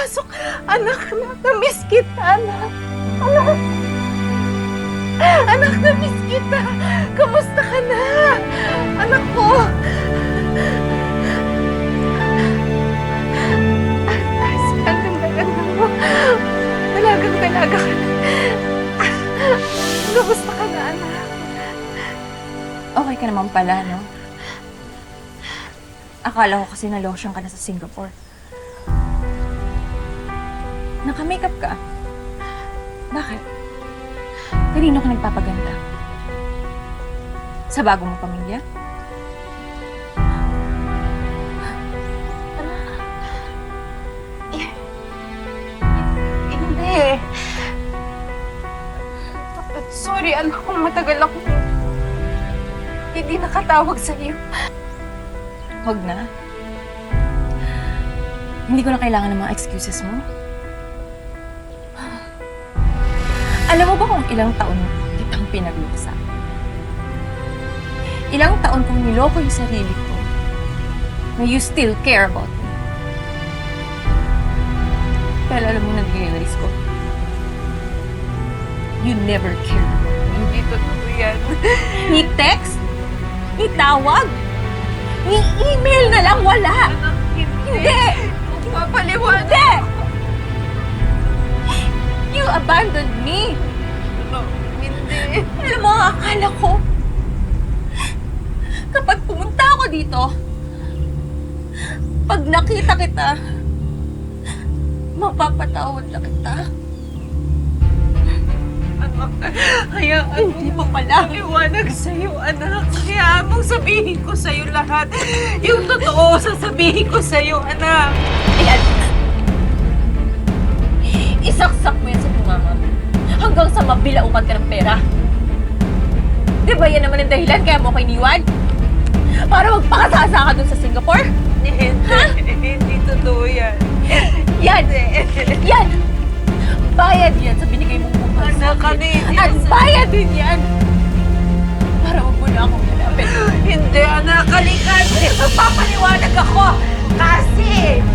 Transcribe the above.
pumasok. Anak, na-miss kita, anak. Anak. Anak, na-miss kita. Kamusta ka na? Anak ko. Ang ganda-ganda mo. Dalagang-dalaga ka na. Kamusta ka na, anak? Okay ka naman pala, no? Akala ko kasi na-lotion ka na sa Singapore. Naka-makeup ka? Bakit? Kanino ka nagpapaganda? Sa bago mong pamilya? Hindi. Sorry, anak, kung matagal ako hindi nakatawag sa iyo. Huwag na. Hindi ko na kailangan ng mga excuses mo. Alam mo ba kung ilang taon kitang pinag-uusap? Ilang taon kong niloko yung sarili ko na you still care about me. Pero alam mo, nag-realize ko, you never care. Hindi totoo yan. Ni text, ni tawag, ni email na lang wala. Anak, Hindi! Papaliwanag. Hindi! You abandoned me. Hindi. Alam mo, akala ko, kapag pumunta ako dito, pag nakita kita, mapapatawad na kita. Anak, hayaan mo. Hindi pa pala. Liwanag sa'yo, anak. Hayaan mong sabihin ko sa'yo lahat. Yung totoo, sasabihin ko sa'yo, anak. Ayan. Isaksak mo yan sa bunganga mo. Hanggang sa mabilaukan ka ng pera. Di ba yan naman ang dahilan kaya mo ako iniwan? Para magpakasasa ka dun sa Singapore? Hindi. Ha? Hindi totoo yan. Yan! Yan! Bayad yan sa binigay mong bukas. Anak, ano hindi At bayad din yan! Para wag mo na akong hanapin. Hindi, anak. Kalikan. Magpapaliwanag ako. Kasi,